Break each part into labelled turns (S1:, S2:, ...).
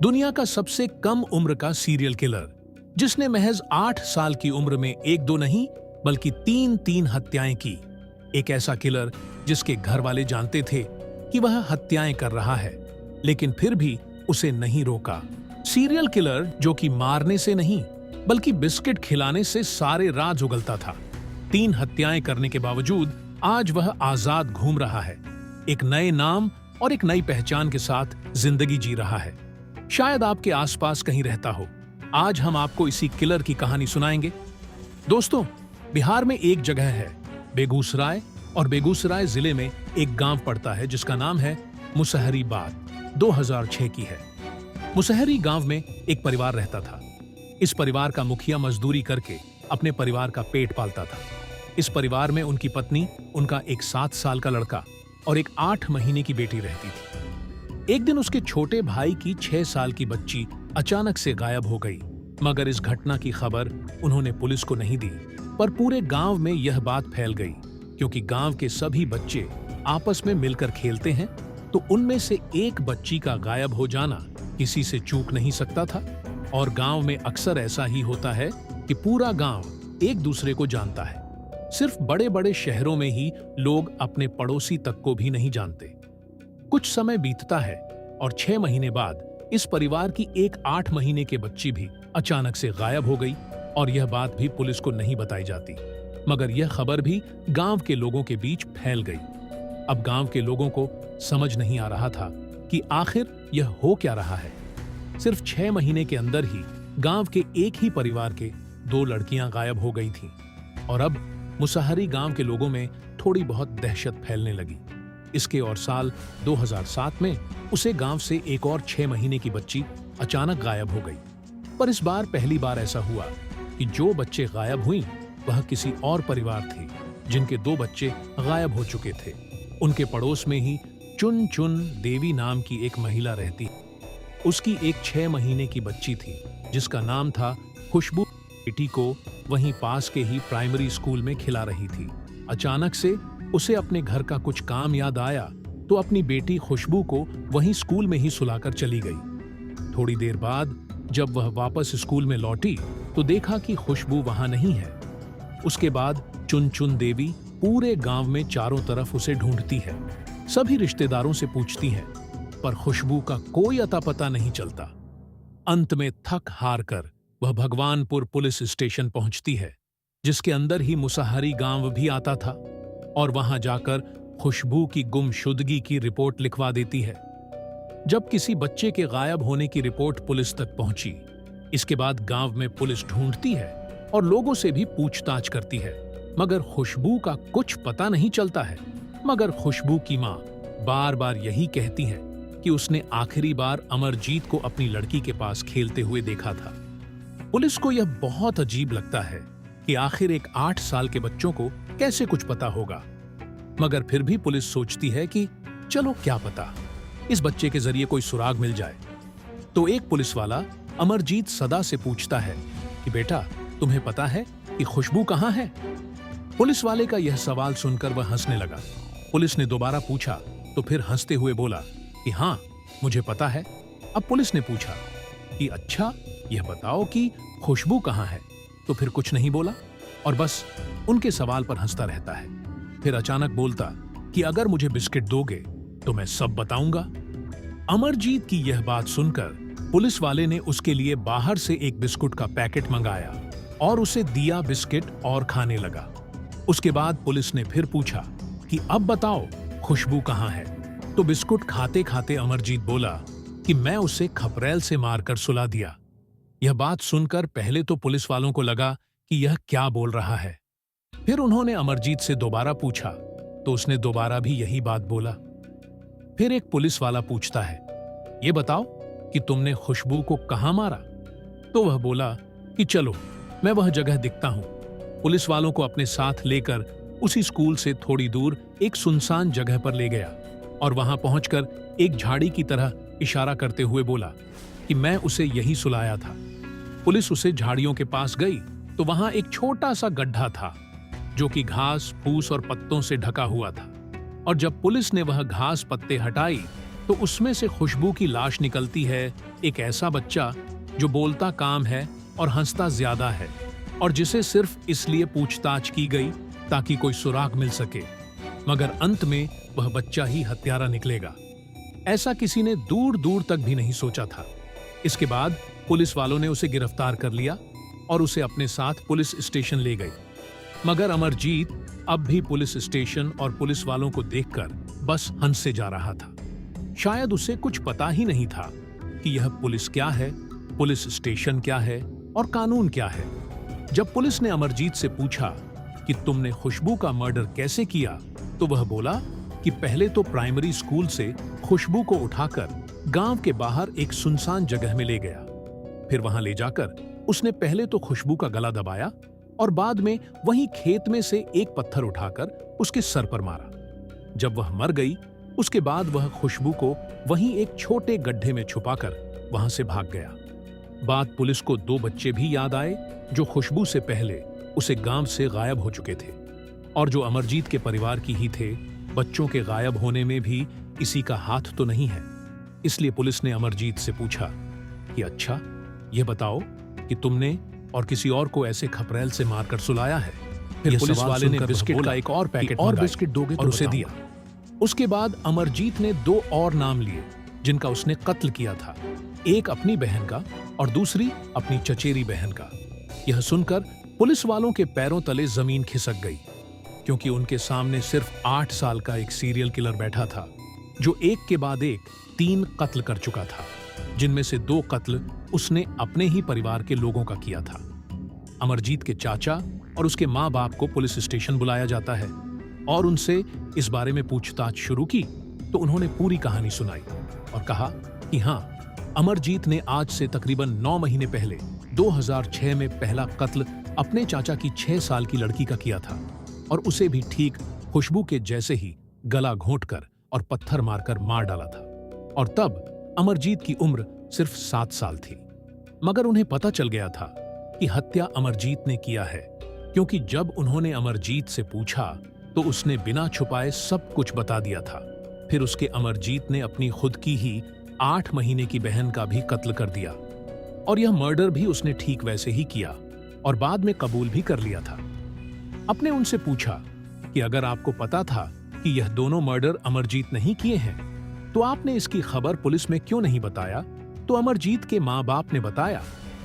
S1: दुनिया का सबसे कम उम्र का सीरियल किलर, जिसने महज 8 साल की उम्र में एक दो नहीं बल्कि तीन हत्याएं की। एक ऐसा किलर जिसके घर वाले जानते थे कि वह हत्याएं कर रहा है, लेकिन फिर भी उसे नहीं रोका। सीरियल किलर जो कि मारने से नहीं बल्कि बिस्किट खिलाने से सारे राज उगलता था। 3 हत्याएं करने के बावजूद आज वह आजाद घूम रहा है, एक नए नाम और एक नई पहचान के साथ जिंदगी जी रहा है। शायद आपके आसपास कहीं रहता हो। आज हम आपको इसी किलर की कहानी सुनाएंगे। दोस्तों, बिहार में एक जगह है बेगूसराय, और बेगूसराय जिले में एक गांव पड़ता है जिसका नाम है मुसहरी बात। 2006 की है। मुसहरी गांव में एक परिवार रहता था। इस परिवार का मुखिया मजदूरी करके अपने परिवार का पेट पालता था। इस परिवार में उनकी पत्नी, उनका एक 7 साल का लड़का और एक 8 महीने की बेटी रहती थी। एक दिन उसके छोटे भाई की 6 साल की बच्ची अचानक से गायब हो गई, मगर इस घटना की खबर उन्होंने पुलिस को नहीं दी। पर पूरे गांव में यह बात फैल गई, क्योंकि गांव के सभी बच्चे आपस में मिलकर खेलते हैं, तो उनमें से एक बच्ची का गायब हो जाना किसी से चूक नहीं सकता था। और गांव में अक्सर ऐसा ही होता है कि पूरा गांव एक दूसरे को जानता है। सिर्फ बड़े बड़े शहरों में ही लोग अपने पड़ोसी तक को भी नहीं जानते। कुछ समय बीतता है और 6 महीने बाद इस परिवार की एक 8 महीने के बच्ची भी अचानक से गायब हो गई, और यह बात भी पुलिस को नहीं बताई जाती। मगर यह खबर भी गांव के लोगों के बीच फैल गई। अब गांव के लोगों को समझ नहीं आ रहा था कि आखिर यह हो क्या रहा है। सिर्फ 6 महीने के अंदर ही गांव के एक ही परिवार के 2 लड़कियां गायब हो गई थीं, और अब मुसहरी गांव के लोगों में थोड़ी बहुत दहशत फैलने लगी। इसके और साल 2007 में उसे गांव से एक और 6 महीने की बच्ची अचानक गायब हो गई। पर इस बार पहली बार ऐसा हुआ कि जो बच्चे गायब हुई वह किसी और परिवार थे जिनके 2 बच्चे गायब हो चुके थे। उनके पड़ोस में ही चुन चुन देवी नाम की एक महिला रहती। उसकी एक 6 महीने की बच्ची थी जिसका नाम था खुशबू। बेटी को वहीं पास के ही प्राइमरी स्कूल में खिला रही थी। अचानक से उसे अपने घर का कुछ काम याद आया, तो अपनी बेटी खुशबू को वहीं स्कूल में ही सुलाकर चली गई। थोड़ी देर बाद जब वह वापस स्कूल में लौटी तो देखा कि खुशबू वहां नहीं है। उसके बाद चुन चुन देवी पूरे गांव में चारों तरफ उसे ढूंढती है। सभी रिश्तेदारों से पूछती है, पर खुशबू का कोई अता पता नहीं चलता। अंत में थक हार कर वह भगवानपुर पुलिस स्टेशन पहुंचती है, जिसके अंदर ही मुसहरी गांव भी आता था, और वहां जाकर खुशबू की गुमशुदगी की रिपोर्ट लिखवा देती है। जब किसी बच्चे के गायब होने की रिपोर्ट पुलिस तक पहुंची, इसके बाद गांव में पुलिस ढूंढती है और लोगों से भी पूछताछ करती है, मगर खुशबू का कुछ पता नहीं चलता है। मगर खुशबू की मां बार बार यही कहती है कि उसने आखिरी बार अमरजीत को अपनी लड़की के पास खेलते हुए देखा था। पुलिस को यह बहुत अजीब लगता है कि आखिर एक 8 साल के बच्चों को कैसे कुछ पता होगा। मगर फिर भी पुलिस सोचती है कि चलो क्या पता, इस बच्चे के जरिए कोई सुराग मिल जाए। तो एक पुलिस वाला अमरजीत सदा से पूछता है कि बेटा, तुम्हें पता है कि खुशबू कहाँ है? पुलिस वाले का यह सवाल सुनकर वह हंसने लगा। पुलिस ने दोबारा पूछा तो फिर हंसते हुए बोला कि हाँ, मुझे पता है। अब पुलिस ने पूछा कि अच्छा, यह बताओ कि खुशबू कहाँ है? तो फिर कुछ नहीं बोला और बस उनके सवाल पर हंसता रहता है। फिर अचानक बोलता कि अगर मुझे बिस्किट दोगे तो मैं सब बताऊंगा। अमरजीत की यह बात सुनकर पुलिस वाले ने उसके लिए बाहर से एक बिस्कुट का पैकेट मंगाया और उसे दिया बिस्किट और खाने लगा। उसके बाद पुलिस ने फिर पूछा कि अब बताओ खुशबू कहाँ है? तो बिस्कुट खाते खाते अमरजीत बोला कि मैं उसे खपरेल से मारकर सुला दिया। यह बात सुनकर पहले तो पुलिस वालों को लगा कि यह क्या बोल रहा है। फिर उन्होंने अमरजीत से दोबारा पूछा तो उसने दोबारा भी यही बात बोला। फिर एक पुलिस वाला पूछता है, ये बताओ कि तुमने खुशबू को कहां मारा? तो वह बोला कि चलो मैं वह जगह दिखता हूं। पुलिस वालों को अपने साथ लेकर उसी स्कूल से थोड़ी दूर एक सुनसान जगह पर ले गया और वहां पहुंचकर एक झाड़ी की तरह इशारा करते हुए बोला कि मैं उसे यही सुलाया था। पुलिस उसे झाड़ियों के पास गई तो वहां एक छोटा सा गड्ढा था जो कि घास, फूस और पत्तों से ढका हुआ था। और जब पुलिस ने वह घास पत्ते हटाई तो उसमें से खुशबू की लाश निकलती है, एक ऐसा बच्चा जो बोलता कम है और हंसता ज्यादा है, और जिसे सिर्फ इसलिए पूछताछ की गई ताकि कोई सुराग मिल सके, मगर अंत में वह बच्चा ही हत्यारा निकलेगा। ऐसा किसी ने दूर दूर तक भी नहीं सोचा था। इसके बाद पुलिस वालों ने उसे गिरफ्तार कर लिया और उसे अपने साथ पुलिस स्टेशन ले गई। मगर अमरजीत अब भी पुलिस स्टेशन और पुलिस वालों को देखकर बस हंसे जा रहा था। शायद उसे कुछ पता ही नहीं था कि यह पुलिस क्या है, पुलिस स्टेशन क्या है और कानून क्या है। जब पुलिस ने अमरजीत से पूछा कि तुमने खुशबू का मर्डर कैसे किया, तो वह बोला कि पहले तो प्राइमरी स्कूल से खुशबू को उठाकर गांव के बाहर एक सुनसान जगह में ले गया। फिर वहां ले जाकर उसने पहले तो खुशबू का गला दबाया और बाद में वहीं खेत में से एक पत्थर उठाकर उसके सर पर मारा। जब वह मर गई, उसके बाद वह खुशबू को वहीं एक छोटे गड्ढे में छुपाकर वहां से भाग गया। बाद पुलिस को 2 बच्चे भी याद आए जो खुशबू से पहले उसे गांव से गायब हो चुके थे और जो अमरजीत के परिवार की ही थे। बच्चों के गायब होने में भी इसी का हाथ तो नहीं है। इसलिए पुलिस ने अमरजीत से पूछा कि अच्छा, ये बताओ कि तुमने और किसी और को ऐसे खपरेल से मारकर सुलाया है? फिर पुलिस वाले ने बिस्किट का एक और पैकेट और बिस्किट दोगे और उसे दिया। उसके बाद अमरजीत ने 2 और नाम लिए जिनका उसने कत्ल किया था, एक अपनी बहन का और दूसरी अपनी चचेरी बहन का। यह सुनकर पुलिस वालों के पैरों तले जमीन खिसक गई, क्योंकि उनके सामने सिर्फ 8 साल का एक सीरियल किलर बैठा था जो एक के बाद एक 3 कत्ल कर चुका था, जिनमें से 2 कत्ल उसने अपने ही परिवार के लोगों का किया था। अमरजीत के चाचा और उसके माँ बाप को पुलिस स्टेशन बुलाया जाता है और उनसे इस बारे में पूछताछ शुरू की, तो उन्होंने पूरी कहानी सुनाई और कहा कि हाँ, अमरजीत ने आज से तकरीबन 9 महीने पहले 2006 में पहला कत्ल अपने चाचा की 6 साल की लड़की का किया था और उसे भी ठीक खुशबू के जैसे ही गला घोंटकर और पत्थर मारकर मार डाला था। और तब अमरजीत की उम्र सिर्फ 7 साल थी। मगर उन्हें पता चल गया था कि हत्या अमरजीत ने किया है, क्योंकि जब उन्होंने अमरजीत से पूछा तो उसने बिना छुपाए सब कुछ बता दिया था। फिर उसके अमरजीत ने अपनी खुद की ही 8 महीने की बहन का भी कत्ल कर दिया और यह मर्डर भी उसने ठीक वैसे ही किया और बाद में कबूल भी कर लिया था। अपने उनसे पूछा कि अगर आपको पता था कि यह दोनों मर्डर अमरजीत नहीं किए हैं, तो आपने इसकी खबर पुलिस में क्यों नहीं बताया? तो अमरजीत के माँ बाप ने बताया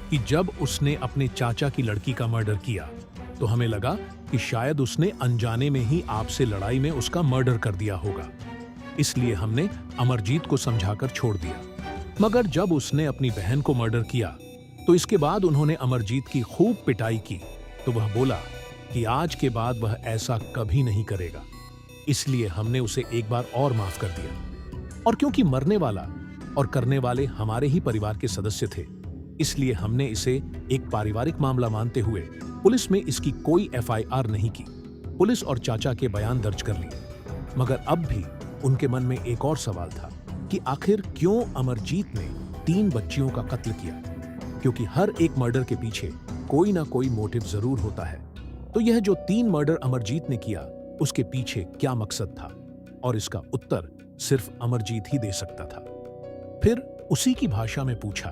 S1: कि जब उसने अपने चाचा की लड़की का मर्डर किया तो हमें लगा कि शायद उसने अनजाने में ही आपसे लड़ाई में उसका मर्डर कर दिया होगा, इसलिए हमने अमरजीत को समझाकर छोड़ दिया। मगर जब उसने अपनी बहन को मर्डर किया तो इसके बाद उन्होंने अमरजीत की खूब पिटाई की, तो वह बोला कि आज के बाद वह ऐसा कभी नहीं करेगा, इसलिए हमने उसे एक बार और माफ कर दिया। और क्योंकि मरने वाला और करने वाले हमारे ही परिवार के सदस्य थे, इसलिए हमने इसे एक पारिवारिक मामला मानते हुए पुलिस में इसकी कोई FIR नहीं की। पुलिस और चाचा के बयान दर्ज कर लिए। मगर अब भी उनके मन में एक और सवाल था कि आखिर क्यों अमरजीत ने 3 बच्चियों का कत्ल किया, क्योंकि हर एक मर्डर के पीछे कोई ना कोई मोटिव जरूर होता है। तो यह जो 3 मर्डर अमरजीत ने किया, उसके पीछे क्या मकसद था, और इसका उत्तर सिर्फ अमरजीत ही दे सकता था। फिर उसी की भाषा में पूछा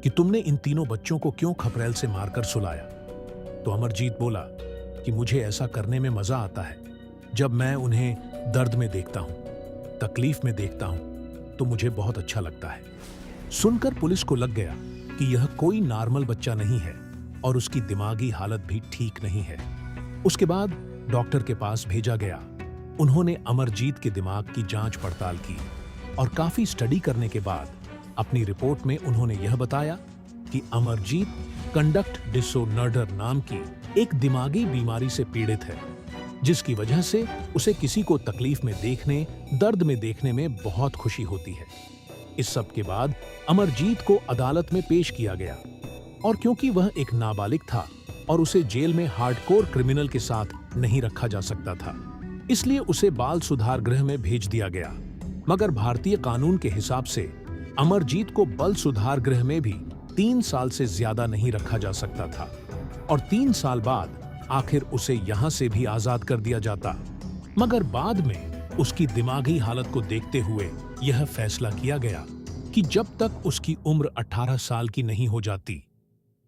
S1: कि तुमने इन तीनों बच्चों को क्यों खपरेल से मारकर सुलाया? तो अमरजीत बोला कि मुझे ऐसा करने में मजा आता है। जब मैं उन्हें दर्द में देखता हूं, तकलीफ में देखता हूं, तो मुझे बहुत अच्छा लगता है। सुनकर पुलिस को लग गया कि यह कोई नॉर्मल बच्चा नहीं है और उसकी दिमागी हालत भी ठीक नहीं है। उसके बाद डॉक्टर के पास भेजा गया। उन्होंने अमरजीत के दिमाग की जांच पड़ताल की और काफी स्टडी करने के बाद अपनी रिपोर्ट में उन्होंने यह बताया कि अमरजीत कंडक्ट डिसऑर्डर नाम की एक दिमागी बीमारी से पीड़ित है, जिसकी वजह से उसे किसी को तकलीफ में देखने, दर्द में देखने में बहुत खुशी होती है। इस सब के बाद अमरजीत को अदालत में पेश किया गया और क्योंकि वह एक नाबालिग था और उसे जेल में हार्डकोर क्रिमिनल के साथ नहीं रखा जा सकता था, इसलिए उसे बाल सुधार गृह में भेज दिया गया। मगर भारतीय कानून के हिसाब से अमरजीत को बाल सुधार गृह में भी 3 साल से ज्यादा नहीं रखा जा सकता था और 3 साल बाद आखिर उसे यहां से भी आजाद कर दिया जाता। मगर बाद में उसकी दिमागी हालत को देखते हुए यह फैसला किया गया कि जब तक उसकी उम्र 18 साल की नहीं हो जाती,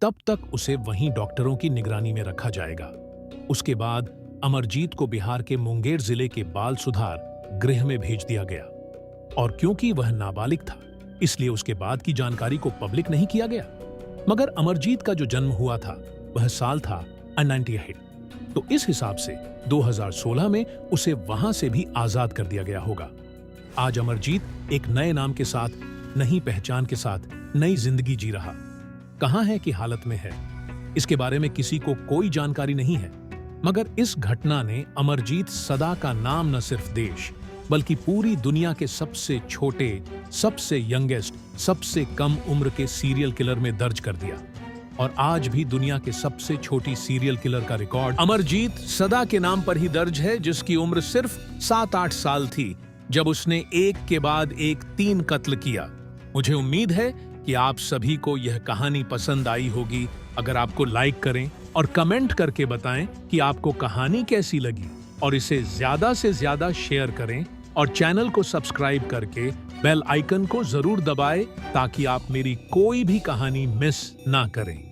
S1: तब तक उसे वहीं डॉक्टरों की निगरानी में रखा जाएगा। उसके बाद अमरजीत को बिहार के मुंगेर जिले के बाल सुधार गृह में भेज दिया गया और क्योंकि वह नाबालिग था, इसलिए उसके बाद की जानकारी को पब्लिक नहीं किया गया। मगर अमरजीत का जो जन्म हुआ था वह साल था 98, तो इस हिसाब से 2016 में उसे वहां से भी आजाद कर दिया गया होगा। आज अमरजीत एक नए नाम के साथ, नई पहचान के साथ नई जिंदगी जी रहा। कहां है कि हालत में है, इसके बारे में किसी को कोई जानकारी नहीं है। मगर इस घटना ने अमरजीत सदा का नाम न सिर्फ देश बल्कि पूरी दुनिया के सबसे छोटे, सबसे यंगेस्ट, सबसे कम उम्र के सीरियल किलर में दर्ज कर दिया। और आज भी दुनिया के सबसे छोटी सीरियल किलर का रिकॉर्ड अमरजीत सदा के नाम पर ही दर्ज है, जिसकी उम्र सिर्फ 7-8 साल थी जब उसने एक के बाद एक 3 कत्ल किया। मुझे उम्मीद है कि आप सभी को यह कहानी पसंद आई होगी। अगर आपको लाइक करें और कमेंट करके बताएं कि आपको कहानी कैसी लगी, और इसे ज्यादा से ज्यादा शेयर करें और चैनल को सब्सक्राइब करके बेल आइकन को जरूर दबाएं ताकि आप मेरी कोई भी कहानी मिस ना करें।